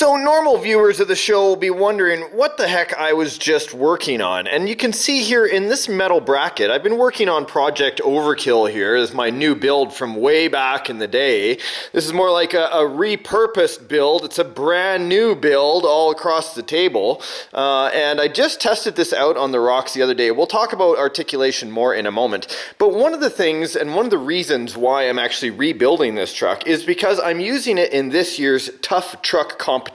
So normal viewers of the show will be wondering what the heck I was just working on. And you can see here in this metal bracket, I've been working on Project Overkill here. This is my new build from way back in the day. This is more like a repurposed build. It's a brand new build all across the table. And I just tested this out on the rocks the other day. We'll talk about articulation more in a moment. But one of the things and one of the reasons why I'm actually rebuilding this truck is because I'm using it in this year's Tough Truck competition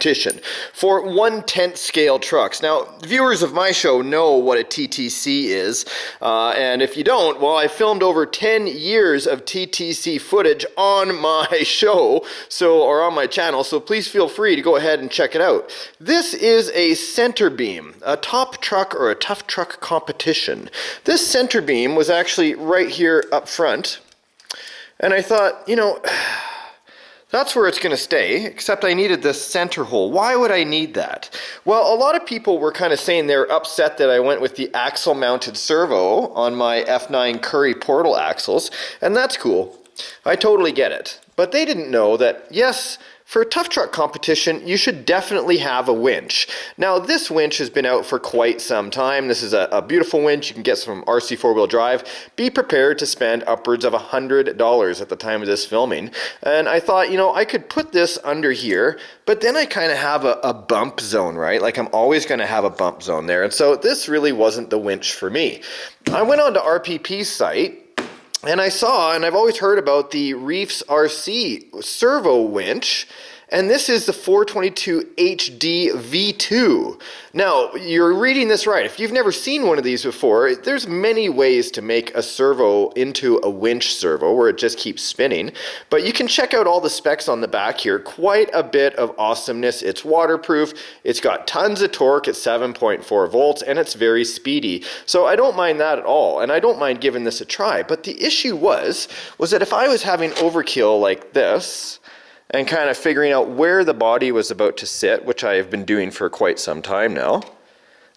for 1/10 scale trucks. Now, viewers of my show know what a TTC is, and if you don't, well, I filmed over 10 years of TTC footage on my show, or on my channel, so please feel free to go ahead and check it out. This is a center beam, a top truck or a tough truck competition. This center beam was actually right here up front, and I thought, you know, that's where it's going to stay, except I needed this center hole. Why would I need that? Well, a lot of people were kind of saying they're upset that I went with the axle-mounted servo on my F9 Curry portal axles, and that's cool. I totally get it. But they didn't know that, yes, for a tough truck competition, you should definitely have a winch. Now, this winch has been out for quite some time. This is a beautiful winch. You can get some RC four-wheel drive. Be prepared to spend upwards of $100 at the time of this filming. And I thought, you know, I could put this under here, but then I kind of have a bump zone, right? Like I'm always going to have a bump zone there. And so this really wasn't the winch for me. I went on to RPP's site, and I saw, and I've always heard about the REEFS RC servo winch, and this is the 422 HD V2. Now, you're reading this right. If you've never seen one of these before, there's many ways to make a servo into a winch servo where it just keeps spinning. But you can check out all the specs on the back here. Quite a bit of awesomeness. It's waterproof. It's got tons of torque at 7.4 volts, and it's very speedy. So I don't mind that at all, and I don't mind giving this a try. But the issue was that if I was having overkill like this, and kind of figuring out where the body was about to sit, which I have been doing for quite some time now.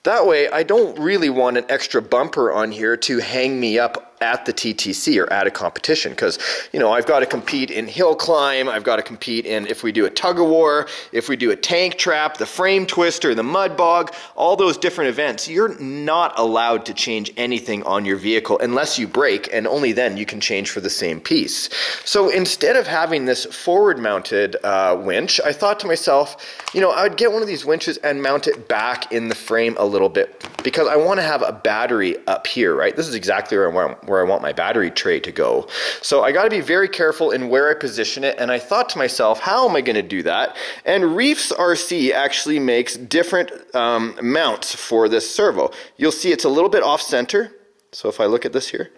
That way, I don't really want an extra bumper on here to hang me up at the TTC or at a competition, because, you know, I've got to compete in hill climb, I've got to compete in, if we do a tug of war, if we do a tank trap, the frame twister, the mud bog, all those different events, you're not allowed to change anything on your vehicle unless you brake, and only then you can change for the same piece. So instead of having this forward mounted winch, I thought to myself, you know, I would get one of these winches and mount it back in the frame a little bit, because I want to have a battery up here, right? This is exactly where I want my battery tray to go. So I got to be very careful in where I position it, and I thought to myself, how am I going to do that? And REEFS RC actually makes different mounts for this servo. You'll see it's a little bit off center. So if I look at this here,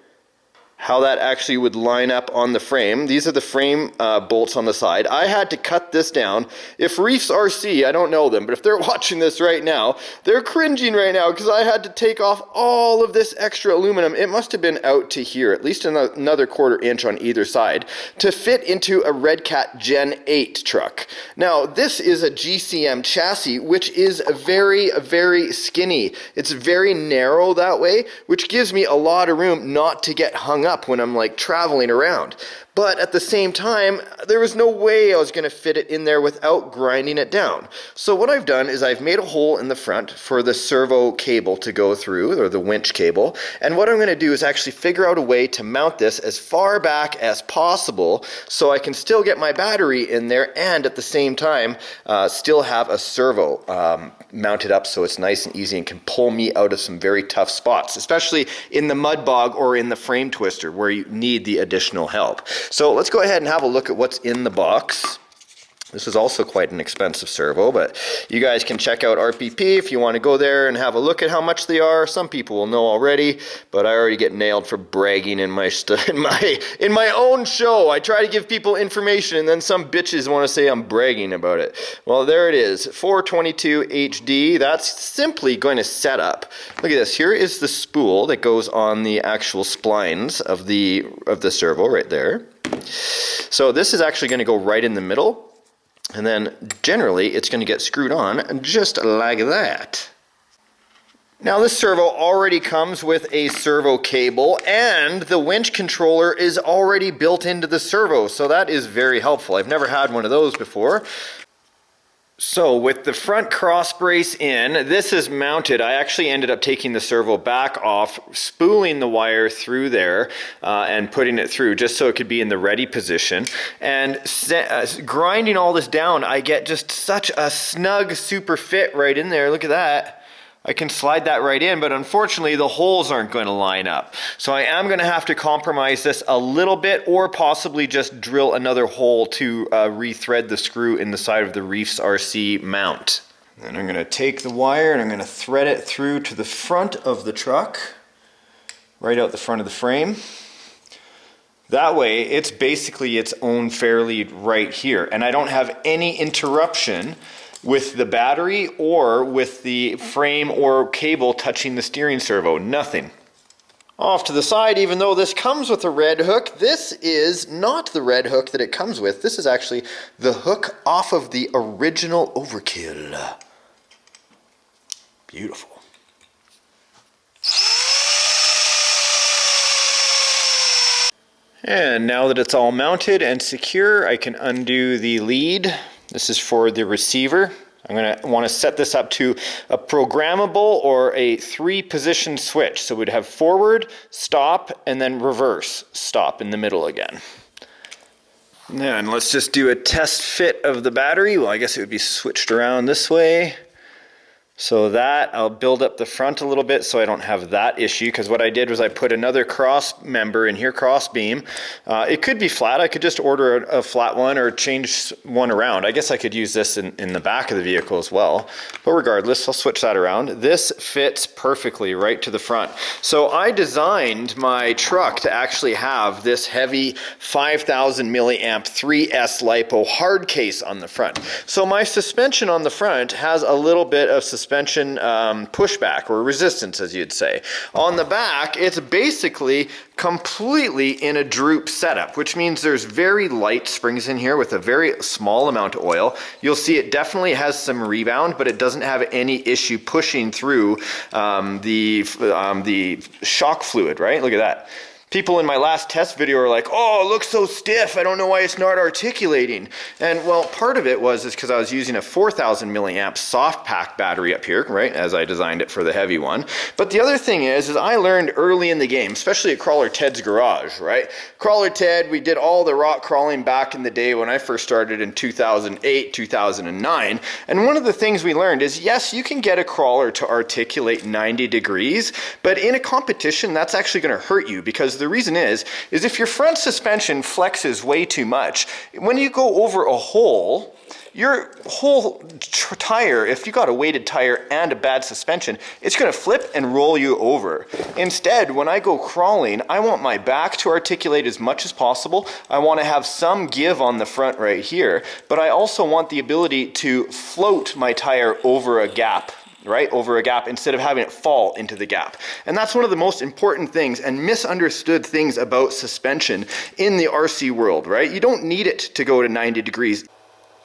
how that actually would line up on the frame. These are the frame bolts on the side. I had to cut this down. If REEFS RC, I don't know them, but if they're watching this right now, they're cringing right now because I had to take off all of this extra aluminum. It must have been out to here, at least another 1/4 inch on either side, to fit into a Red Cat Gen 8 truck. Now, this is a GCM chassis, which is very, very skinny. It's very narrow that way, which gives me a lot of room not to get hung up when I'm like traveling around. But at the same time, there was no way I was going to fit it in there without grinding it down. So what I've done is I've made a hole in the front for the servo cable to go through, or the winch cable. And what I'm going to do is actually figure out a way to mount this as far back as possible so I can still get my battery in there and at the same time still have a servo mounted up so it's nice and easy and can pull me out of some very tough spots, especially in the mud bog or in the frame twister where you need the additional help. So let's go ahead and have a look at what's in the box. This is also quite an expensive servo, but you guys can check out RPP if you want to go there and have a look at how much they are. Some people will know already, but I already get nailed for bragging in my own show. I try to give people information, and then some bitches want to say I'm bragging about it. Well, there it is, 422 HD. That's simply going to set up. Look at this. Here is the spool that goes on the actual splines of the servo right there. So this is actually going to go right in the middle. And then generally it's going to get screwed on just like that. Now this servo already comes with a servo cable, and the winch controller is already built into the servo, so that is very helpful. I've never had one of those before. So with the front cross brace in, this is mounted. I actually ended up taking the servo back off, spooling the wire through there and putting it through just so it could be in the ready position. And grinding all this down, I get just such a snug super fit right in there. Look at that. I can slide that right in, but unfortunately the holes aren't going to line up. So I am going to have to compromise this a little bit, or possibly just drill another hole to rethread the screw in the side of the REEFS RC mount. Then I'm going to take the wire and I'm going to thread it through to the front of the truck, right out the front of the frame. That way it's basically its own fair lead right here, and I don't have any interruption with the battery or with the frame or cable touching the steering servo. Nothing. Off to the side, even though this comes with a red hook, this is not the red hook that it comes with. This is actually the hook off of the original Overkill. Beautiful. And now that it's all mounted and secure, I can undo the lead. This is for the receiver. I'm going to want to set this up to a programmable or a 3-position switch. So we'd have forward, stop, and then reverse, stop in the middle again. And let's just do a test fit of the battery. Well, I guess it would be switched around this way. So that, I'll build up the front a little bit so I don't have that issue, because what I did was I put another cross member in here, cross beam. It could be flat. I could just order a flat one or change one around. I guess I could use this in the back of the vehicle as well. But regardless, I'll switch that around. This fits perfectly right to the front. So I designed my truck to actually have this heavy 5,000 milliamp 3S LiPo hard case on the front. So my suspension on the front has a little bit of suspension pushback or resistance, as you'd say. On the back, it's basically completely in a droop setup, which means there's very light springs in here with a very small amount of oil. You'll see it definitely has some rebound, but it doesn't have any issue pushing through the shock fluid, right? Look at that. People in my last test video are like, oh, it looks so stiff, I don't know why it's not articulating. And well, part of it was because I was using a 4,000 milliamp soft pack battery up here, right, as I designed it for the heavy one. But the other thing is I learned early in the game, especially at Crawler Ted's garage, right? Crawler Ted, we did all the rock crawling back in the day when I first started in 2008, 2009. And one of the things we learned is, yes, you can get a crawler to articulate 90 degrees, but in a competition, that's actually going to hurt you, because the reason is if your front suspension flexes way too much, when you go over a hole, your whole tire, if you got a weighted tire and a bad suspension, it's going to flip and roll you over. Instead, when I go crawling, I want my back to articulate as much as possible. I want to have some give on the front right here, but I also want the ability to float my tire over a gap, right, over a gap, instead of having it fall into the gap. And that's one of the most important things and misunderstood things about suspension in the RC world, right? You don't need it to go to 90 degrees.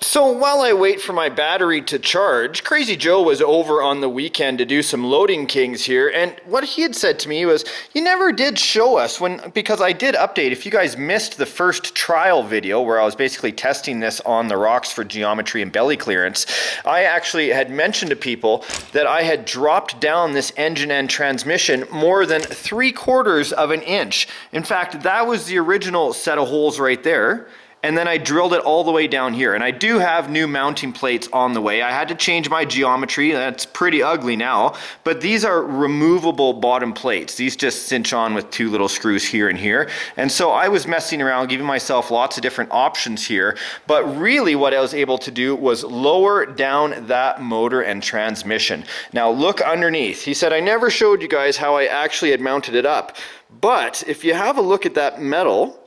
So while I wait for my battery to charge, Crazy Joe was over on the weekend to do some loading kings here, and what he had said to me was, you never did show us because I did update. If you guys missed the first trial video where I was basically testing this on the rocks for geometry and belly clearance, I actually had mentioned to people that I had dropped down this engine and transmission more than 3/4 of an inch. In fact, that was the original set of holes right there. And then I drilled it all the way down here. And I do have new mounting plates on the way. I had to change my geometry. That's pretty ugly now. But these are removable bottom plates. These just cinch on with 2 little screws here and here. And so I was messing around, giving myself lots of different options here. But really what I was able to do was lower down that motor and transmission. Now look underneath. He said, I never showed you guys how I actually had mounted it up. But if you have a look at that metal,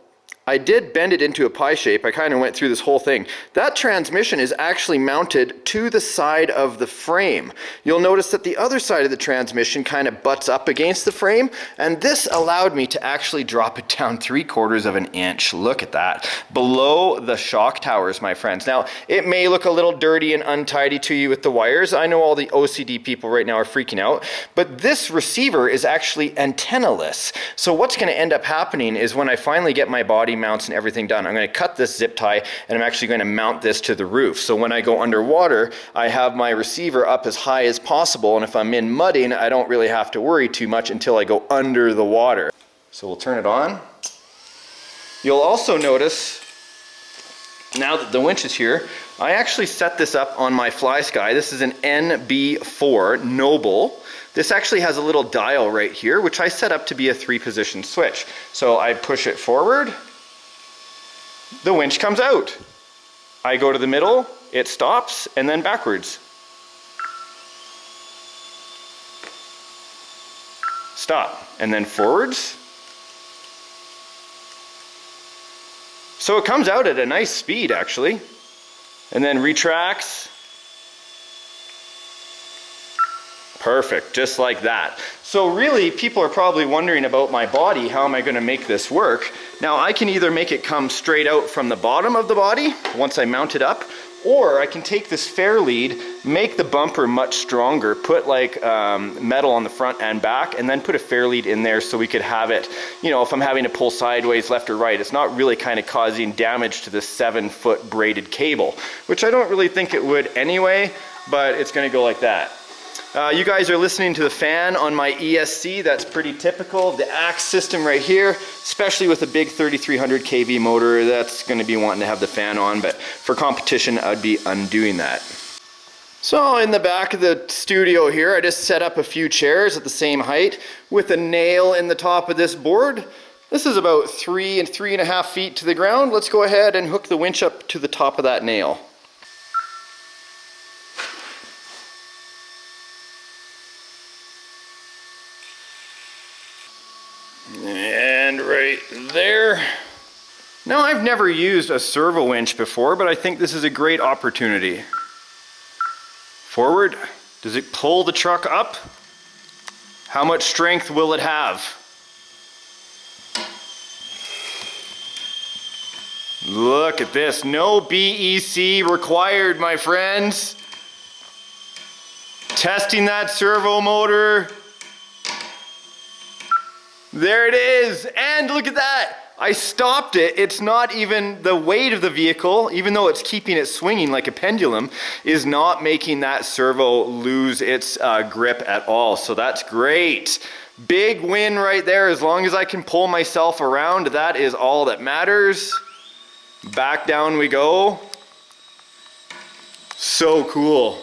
I did bend it into a pie shape. I kind of went through this whole thing. That transmission is actually mounted to the side of the frame. You'll notice that the other side of the transmission kind of butts up against the frame, and this allowed me to actually drop it down 3/4 of an inch. Look at that. Below the shock towers, my friends. Now, it may look a little dirty and untidy to you with the wires. I know all the OCD people right now are freaking out, but this receiver is actually antenna-less. So what's going to end up happening is when I finally get my body body mounts and everything done. I'm going to cut this zip tie, and I'm actually going to mount this to the roof. So when I go underwater, I have my receiver up as high as possible, and if I'm in mudding, I don't really have to worry too much until I go under the water. So we'll turn it on. You'll also notice, now that the winch is here, I actually set this up on my fly sky. This is an NB4 Noble. This actually has a little dial right here, which I set up to be a 3-position switch. So I push it forward, the winch comes out. I go to the middle, it stops, and then backwards. Stop, and then forwards. So it comes out at a nice speed, actually, and then retracts. Perfect, just like that. So really, people are probably wondering about my body, how am I going to make this work? Now I can either make it come straight out from the bottom of the body, once I mount it up, or I can take this fair lead, make the bumper much stronger, put like metal on the front and back, and then put a fair lead in there so we could have it, you know, if I'm having to pull sideways, left or right, it's not really kind of causing damage to this 7-foot braided cable, which I don't really think it would anyway, but it's going to go like that. You guys are listening to the fan on my ESC. That's pretty typical of the AXE system right here, especially with a big 3300 kV motor. That's going to be wanting to have the fan on, but for competition, I'd be undoing that. So in the back of the studio here, I just set up a few chairs at the same height with a nail in the top of this board. This is about 3 and 3.5 feet to the ground. Let's go ahead and hook the winch up to the top of that nail. And right there. Now, I've never used a servo winch before, but I think this is a great opportunity. Forward. Does it pull the truck up? How much strength will it have? Look at this. No BEC required, my friends. Testing that servo motor. There it is, and look at that. I stopped it. It's not even the weight of the vehicle, even though it's keeping it swinging like a pendulum, is not making that servo lose its grip at all. So that's great. Big win right there. As long as I can pull myself around, that is all that matters. Back down we go. So cool.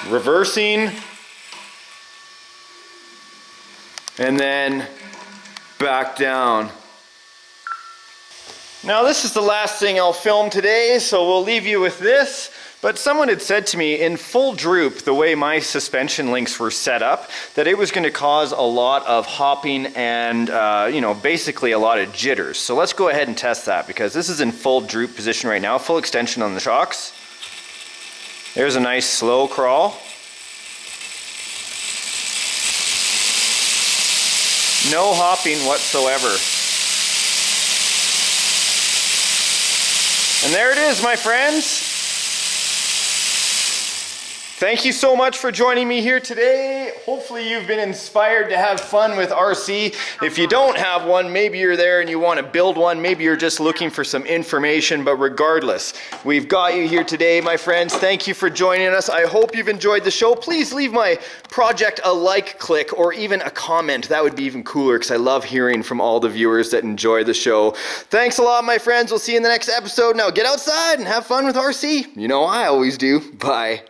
Reversing. And then back down. Now this is the last thing I'll film today, so we'll leave you with this. But someone had said to me, in full droop, the way my suspension links were set up, that it was going to cause a lot of hopping and, you know, basically a lot of jitters. So let's go ahead and test that, because this is in full droop position right now, full extension on the shocks. There's a nice slow crawl. No hopping whatsoever. And there it is, my friends. Thank you so much for joining me here today. Hopefully you've been inspired to have fun with RC. If you don't have one, maybe you're there and you want to build one. Maybe you're just looking for some information, but regardless, we've got you here today, my friends. Thank you for joining us. I hope you've enjoyed the show. Please leave my project a like click or even a comment. That would be even cooler, because I love hearing from all the viewers that enjoy the show. Thanks a lot, my friends. We'll see you in the next episode. Now get outside and have fun with RC. You know I always do. Bye.